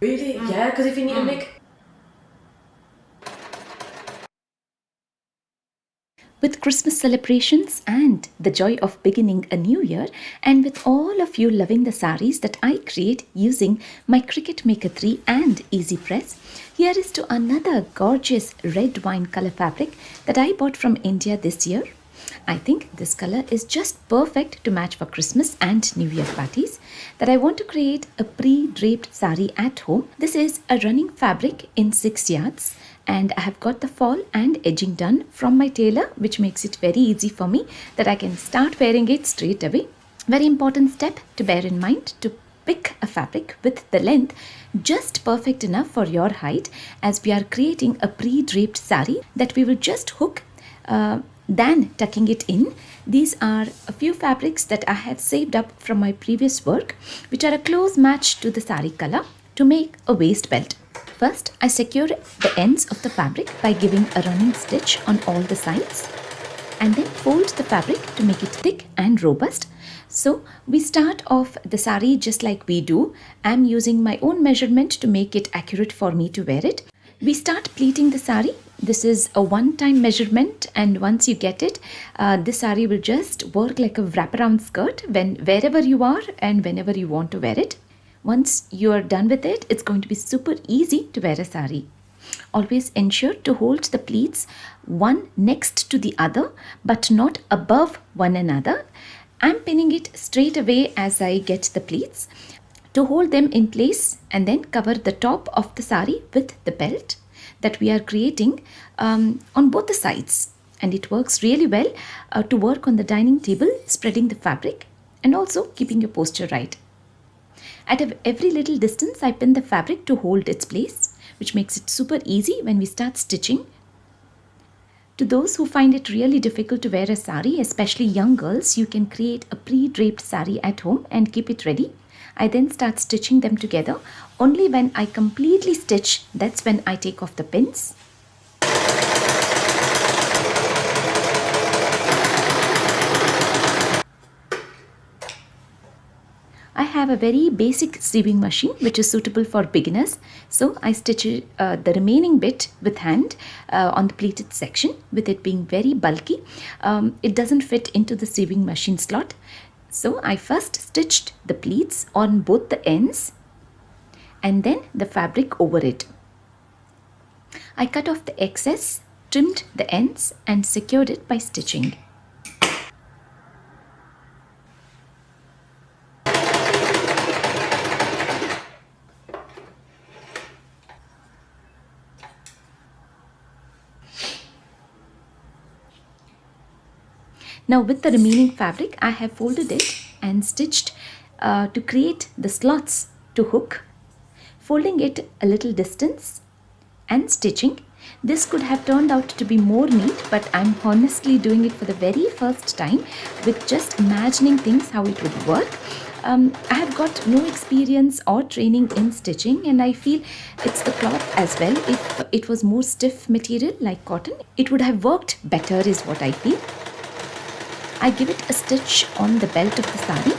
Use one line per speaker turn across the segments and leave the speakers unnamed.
Really? Yeah, because if you need to make.
With Christmas celebrations and the joy of beginning a new year, and with all of you loving the saris that I create using my Cricut Maker 3 and Easy Press, here is to another gorgeous red wine color fabric that I bought from India this year. I think this color is just perfect to match for Christmas and New Year parties. That I want to create a pre-draped sari at home. This is a running fabric in 6 yards, and I have got the fall and edging done from my tailor, which makes it very easy for me that I can start wearing it straight away. Very important step to bear in mind: to pick a fabric with the length just perfect enough for your height, as we are creating a pre-draped sari that we will just hook than tucking it in. These are a few fabrics that I have saved up from my previous work, which are a close match to the sari color, to make a waist belt. First, I secure the ends of the fabric by giving a running stitch on all the sides, and then fold the fabric to make it thick and robust. So we start off the sari just like we do. I'm using my own measurement to make it accurate for me to wear it. We start pleating the sari. This is a one-time measurement, and once you get it, this sari will just work like a wraparound skirt wherever you are and whenever you want to wear it. Once you are done with it, it's going to be super easy to wear a sari. Always ensure to hold the pleats one next to the other, but not above one another. I'm pinning it straight away as I get the pleats to hold them in place, and then cover the top of the sari with the belt that we are creating on both the sides. And it works really well to work on the dining table, spreading the fabric and also keeping your posture right. At every little distance, I pin the fabric to hold its place, which makes it super easy when we start stitching. To those who find it really difficult to wear a sari, especially young girls, you can create a pre-draped sari at home and keep it ready. I then start stitching them together. Only when I completely stitch, that's when I take off the pins. I have a very basic sewing machine which is suitable for beginners, so I stitch the remaining bit with hand on the pleated section. With it being very bulky, it doesn't fit into the sewing machine slot. So I first stitched the pleats on both the ends and then the fabric over it. I cut off the excess, trimmed the ends and secured it by stitching. Now with the remaining fabric, I have folded it and stitched to create the slots to hook, folding it a little distance and stitching. This could have turned out to be more neat, but I'm honestly doing it for the very first time with just imagining things how it would work. I have got no experience or training in stitching, and I feel it's the cloth as well. If it was more stiff material like cotton, it would have worked better is what I feel. I give it a stitch on the belt of the sari.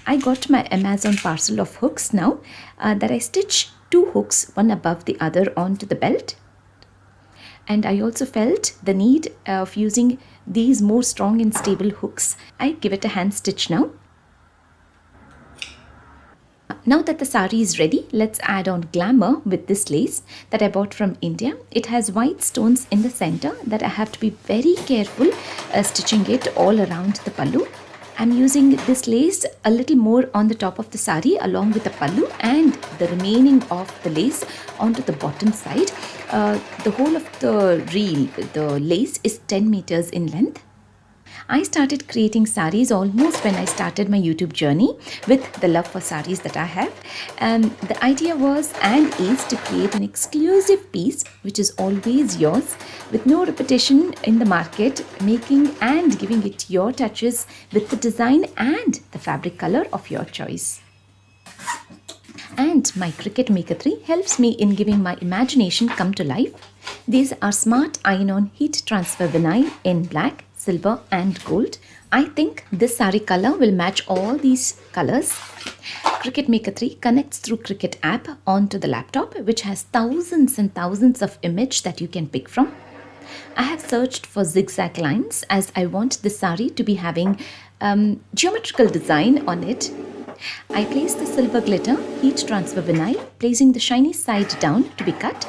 I got my Amazon parcel of hooks now that I stitch 2 hooks, one above the other, onto the belt. And I also felt the need of using these more strong and stable hooks. I give it a hand stitch now. Now that the sari is ready, let's add on glamour with this lace that I bought from India. It has white stones in the center that I have to be very careful stitching it all around the pallu. I'm using this lace a little more on the top of the sari along with the pallu, and the remaining of the lace onto the bottom side. The whole of the reel, the lace, is 10 meters in length. I started creating saris almost when I started my YouTube journey with the love for saris that I have. And the idea was and is to create an exclusive piece which is always yours, with no repetition in the market, making and giving it your touches with the design and the fabric color of your choice. And my Cricut Maker 3 helps me in giving my imagination come to life. These are smart iron-on heat transfer vinyl in black, silver and gold. I think this saree color will match all these colors. Cricut Maker 3 connects through Cricut app onto the laptop, which has thousands and thousands of images that you can pick from. I have searched for zigzag lines as I want this saree to be having geometrical design on it. I place the silver glitter heat transfer vinyl, placing the shiny side down to be cut.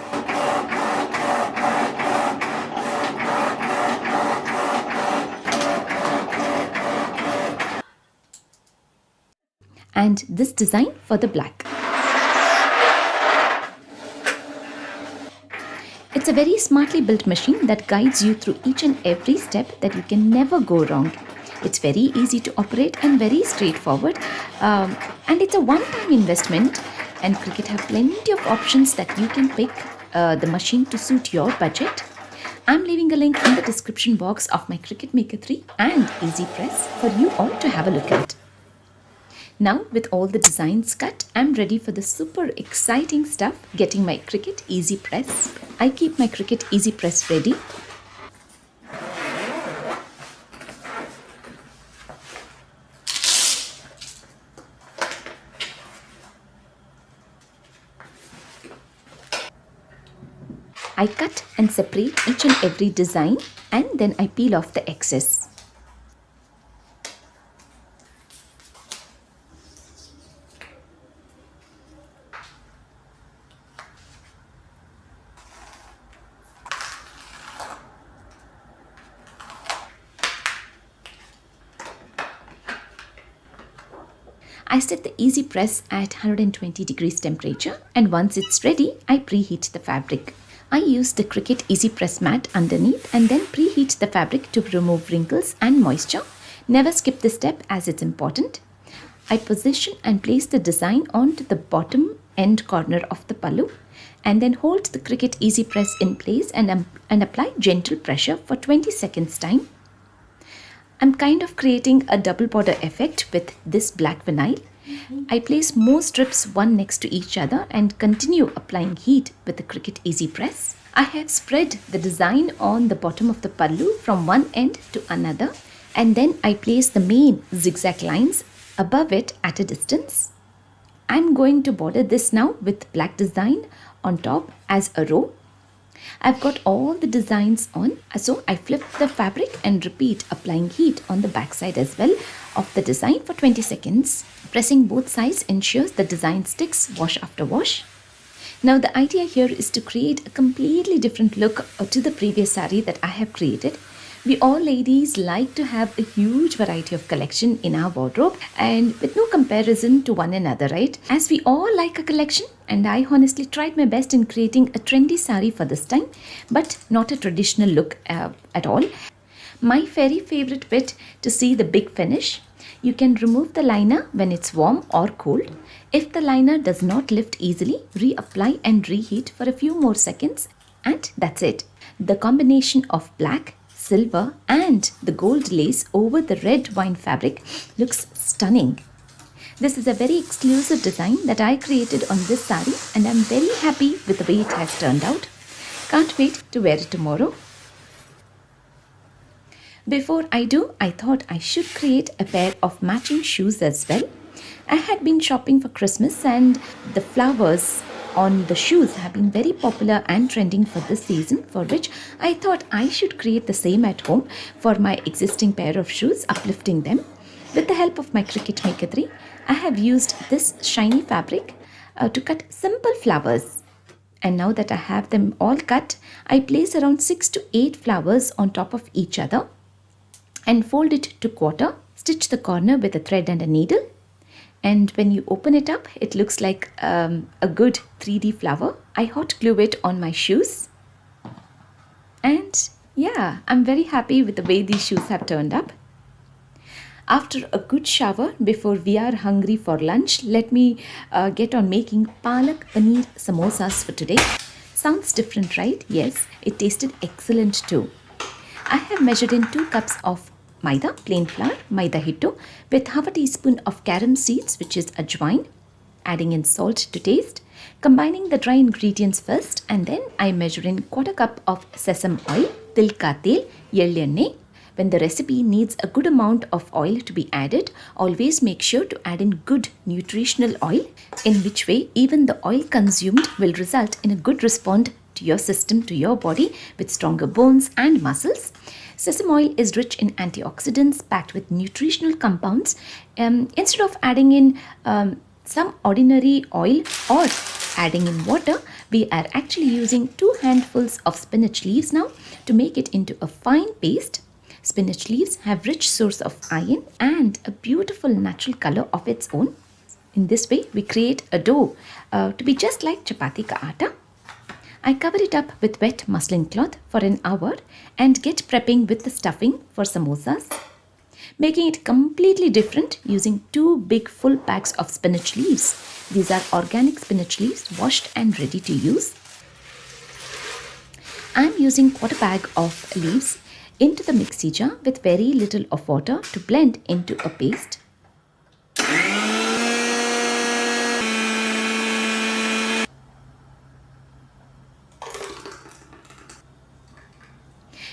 And this design for the black. It's a very smartly built machine that guides you through each and every step that you can never go wrong. It's very easy to operate and very straightforward, and it's a one-time investment, and Cricut have plenty of options that you can pick the machine to suit your budget. I'm leaving a link in the description box of my Cricut Maker 3 and Easy Press for you all to have a look at. Now with all the designs cut, I'm ready for the super exciting stuff, getting my Cricut Easy Press. I keep my Cricut Easy Press ready. I cut and separate each and every design, and then I peel off the excess. I set the Easy Press at 120 degrees temperature, and once it's ready, I preheat the fabric. I use the Cricut Easy Press mat underneath and then preheat the fabric to remove wrinkles and moisture. Never skip this step as it's important. I position and place the design onto the bottom end corner of the pallu, and then hold the Cricut Easy Press in place and apply gentle pressure for 20 seconds time. I'm kind of creating a double border effect with this black vinyl. I place more strips one next to each other and continue applying heat with the Cricut Easy Press. I have spread the design on the bottom of the pallu from one end to another, and then I place the main zigzag lines above it at a distance. I'm going to border this now with black design on top as a row. I've got all the designs on, so I flip the fabric and repeat applying heat on the back side as well of the design for 20 seconds. Pressing both sides ensures the design sticks wash after wash. Now the idea here is to create a completely different look to the previous saree that I have created. We all ladies like to have a huge variety of collection in our wardrobe, and with no comparison to one another, right? As we all like a collection, and I honestly tried my best in creating a trendy saree for this time, but not a traditional look at all. My very favorite bit to see the big finish. You can remove the liner when it's warm or cold. If the liner does not lift easily, reapply and reheat for a few more seconds, and that's it. The combination of black, silver and the gold lace over the red wine fabric looks stunning. This is a very exclusive design that I created on this saree, and I'm very happy with the way it has turned out. Can't wait to wear it tomorrow. Before I do, I thought I should create a pair of matching shoes as well. I had been shopping for Christmas, and the flowers on the shoes have been very popular and trending for this season, for which I thought I should create the same at home for my existing pair of shoes, uplifting them. With the help of my Cricut Maker 3, I have used this shiny fabric to cut simple flowers. And now that I have them all cut, I place around 6 to 8 flowers on top of each other and fold it to quarter. Stitch the corner with a thread and a needle. And when you open it up, it looks like a good 3D flower. I hot glue it on my shoes. And yeah, I'm very happy with the way these shoes have turned up. After a good shower, before we are hungry for lunch, let me get on making Palak Paneer Samosas for today. Sounds different, right? Yes, it tasted excellent too. I have measured in 2 cups of maida, plain flour, maida hittu, with half a teaspoon of carom seeds, which is ajwain, adding in salt to taste, combining the dry ingredients first, and then I measure in 1/4 cup of sesame oil, til ka tel, yellenne, When the recipe needs a good amount of oil to be added, always make sure to add in good nutritional oil, in which way even the oil consumed will result in a good response to your system, to your body, with stronger bones and muscles. Sesame oil is rich in antioxidants, packed with nutritional compounds. Instead of adding in some ordinary oil or adding in water, we are actually using 2 handfuls of spinach leaves now to make it into a fine paste. Spinach leaves have rich source of iron and a beautiful natural color of its own. In this way, we create a dough to be just like chapati ka atta. I cover it up with wet muslin cloth for an hour and get prepping with the stuffing for samosas, making it completely different using 2 big full packs of spinach leaves. These are organic spinach leaves, washed and ready to use. I am using quarter bag of leaves into the mixie jar with very little of water to blend into a paste.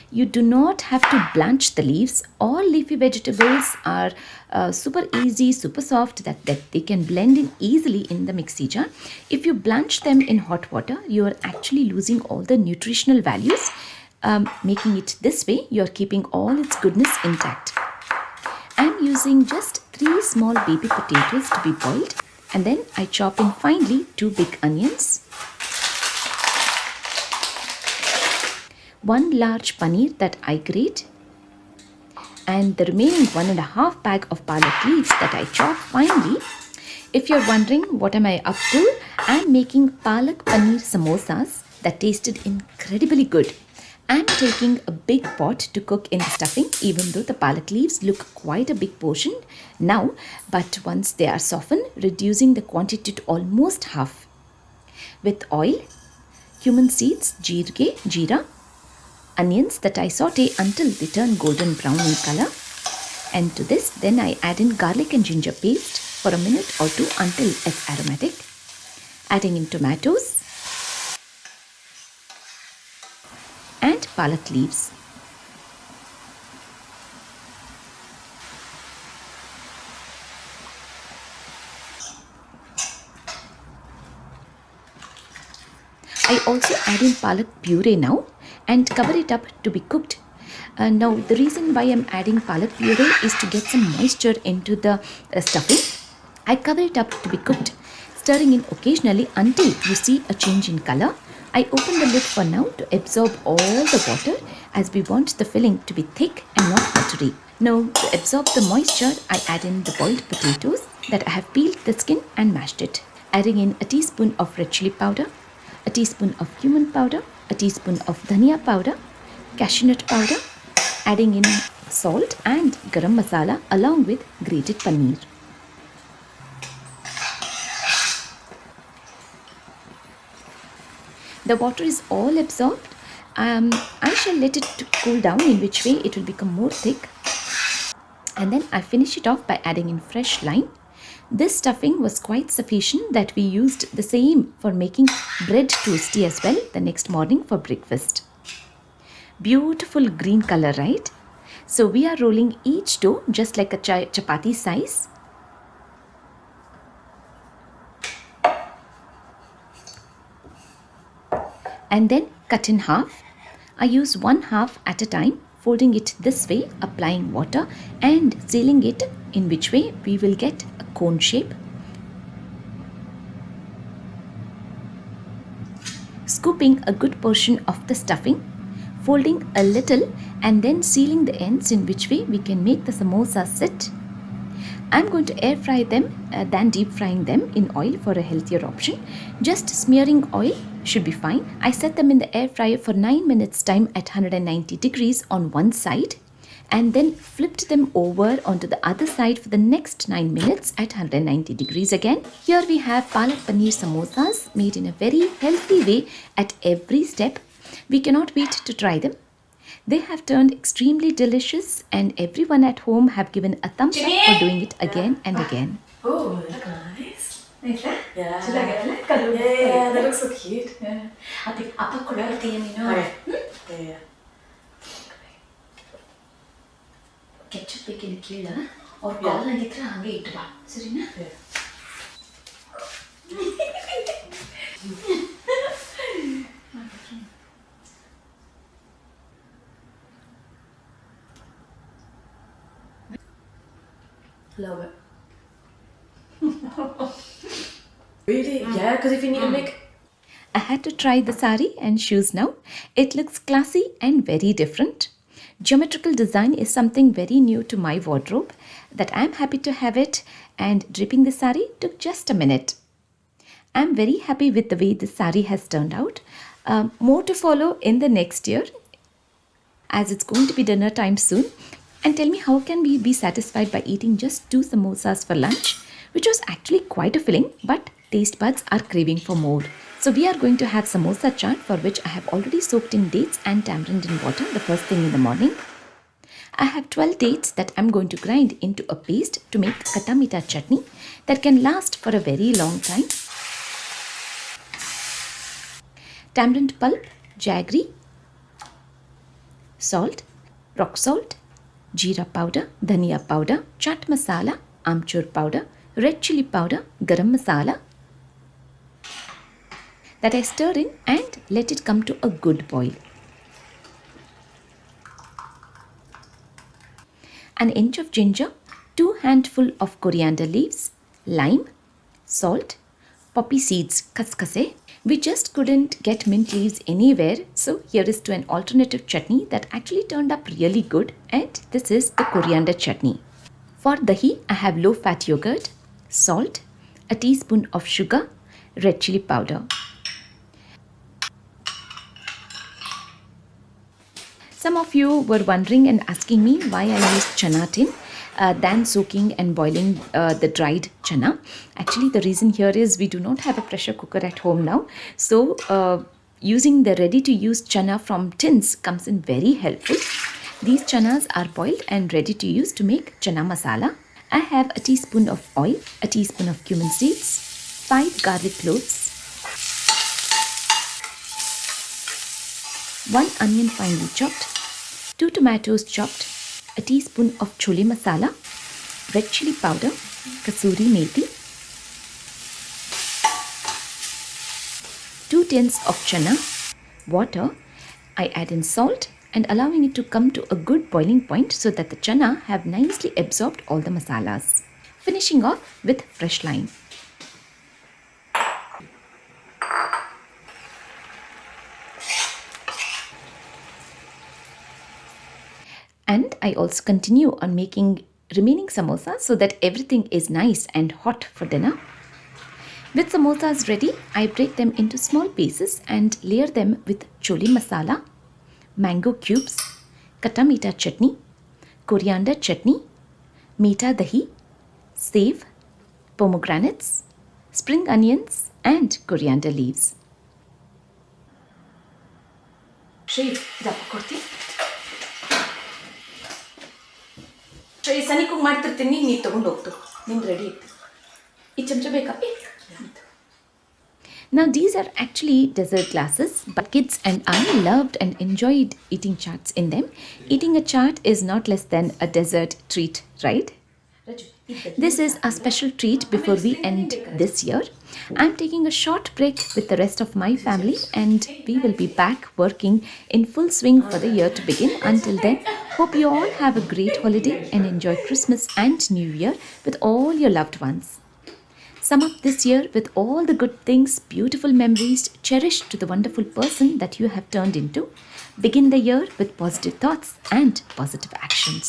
You do not have to blanch the leaves. All leafy vegetables are super easy, super soft, that they can blend in easily in the mixie jar. If you blanch them in hot water, you are actually losing all the nutritional values. Making it this way, you are keeping all its goodness intact. I am using just 3 small baby potatoes to be boiled, and then I chop in finely 2 big onions, 1 large paneer that I grate, and the remaining 1.5 bag of palak leaves that I chop finely. If you're wondering what am I up to, I'm making Palak Paneer Samosas that tasted incredibly good. I'm taking a big pot to cook in the stuffing, even though the palak leaves look quite a big portion now, but once they are softened, reducing the quantity to almost half. With oil, cumin seeds, jeera, onions that I saute until they turn golden brown in color. And to this, then I add in garlic and ginger paste for a minute or 2 until it's aromatic. Adding in tomatoes and palak leaves. I also add in palak puree now and cover it up to be cooked. Now the reason why I'm adding palak puree is to get some moisture into the stuffing. I cover it up to be cooked, stirring in occasionally until you see a change in color. I open the lid for now to absorb all the water, as we want the filling to be thick and not watery. Now to absorb the moisture, I add in the boiled potatoes that I have peeled the skin and mashed it, adding in a teaspoon of red chili powder, a teaspoon of cumin powder, a teaspoon of dhania powder, cashew nut powder, adding in salt and garam masala along with grated paneer. The water is all absorbed. I shall let it cool down, in which way it will become more thick. And then I finish it off by adding in fresh lime. This stuffing was quite sufficient that we used the same for making bread toasty as well the next morning for breakfast. Beautiful green color, right? So we are rolling each dough just like a chapati size. And then cut in half. I use 1 half at a time, folding it this way, applying water and sealing it, in which way we will get a cone shape. Scooping a good portion of the stuffing, folding a little and then sealing the ends, in which way we can make the samosa sit. I'm going to air fry them than deep frying them in oil for a healthier option. Just smearing oil should be fine. I set them in the air fryer for 9 minutes time at 190 degrees on one side, and then flipped them over onto the other side for the next 9 minutes at 190 degrees again. Here we have Palak Paneer Samosas made in a very healthy way at every step. We cannot wait to try them. They have turned extremely delicious, and everyone at home have given a thumbs up for doing it again and again.
Oh, look nice.
Meeta?
Yeah.
Should I get it?
Yeah, that looks so cute.
Yeah. Apa kulay tingin niyo?
Okay. Yeah.
ಬೇಕಿಲ್ಲ ಕೇಳ ಅವ್ರ ಕಾಲ್ನಾಗಿದ್ರೆ ಹಾಗೆ ಇಟ್ಟು ಬಾ ಸರಿನಾ
Love it. Really? Yeah, because if you need to make...
I had to try the saree and shoes now. It looks classy and very different. Geometrical design is something very new to my wardrobe that I'm happy to have it, and draping the saree took just a minute. I'm very happy with the way this saree has turned out. More to follow in the next year as it's going to be dinner time soon. And tell me, how can we be satisfied by eating just 2 samosas for lunch, which was actually quite a filling, but taste buds are craving for more. So we are going to have Samosa Chaat, for which I have already soaked in dates and tamarind in water the first thing in the morning. I have 12 dates that I'm going to grind into a paste to make Katha Meeta Chutney that can last for a very long time. Tamarind pulp, jaggery, salt, rock salt, jeera powder, dhania powder, chaat masala, amchur powder, red chili powder, garam masala that I stir in and let it come to a good boil. An inch of ginger, 2 handful of coriander leaves, lime, salt, poppy seeds, kaskase. We just couldn't get mint leaves anywhere, so here is to an alternative chutney that actually turned up really good, and this is the coriander chutney. For dahi, I have low-fat yogurt, salt, a teaspoon of sugar, red chili powder. Some of you were wondering and asking me why I used chana tin than soaking and boiling the dried chana. Actually, the reason here is we do not have a pressure cooker at home now. So, using the ready-to-use chana from tins comes in very helpful. These chanas are boiled and ready to use to make chana masala. I have a teaspoon of oil, a teaspoon of cumin seeds, 5 garlic cloves, 1 onion finely chopped, 2 tomatoes chopped, a teaspoon of chole masala, red chili powder, kasuri methi, 2 tins of chana, water. I add in salt and allowing it to come to a good boiling point so that the chana have nicely absorbed all the masalas. Finishing off with fresh lime. And I also continue on making remaining samosas so that everything is nice and hot for dinner. With samosas ready, I break them into small pieces and layer them with chole masala, mango cubes, Katha Meeta Chutney, Coriander Chutney, Meeta Dahi, save, pomegranates, spring onions and coriander leaves.
Shave, dappa ಕೊಡ್ತೀನಿ. ಶ್ರೀ ಸನಿಕೂ ಮಾಡ್ತಿರ್ತೀನಿ, ನೀನು ತೊಗೊಂಡು ಹೋಗ್ತು. ನಿಂದು ready ಇತ್ತು. ಈ ಚಮಚ ಬೇಕಾ?
Now these are actually dessert glasses, but kids and I loved and enjoyed eating chaats in them. Eating a chaat is not less than a dessert treat, right? This is a special treat before we end this year. I'm taking a short break with the rest of my family, and we will be back working in full swing for the year to begin. Until then, hope you all have a great holiday and enjoy Christmas and New Year with all your loved ones. Sum up this year with all the good things, beautiful memories, cherished to the wonderful person that you have turned into. Begin the year with positive thoughts and positive actions.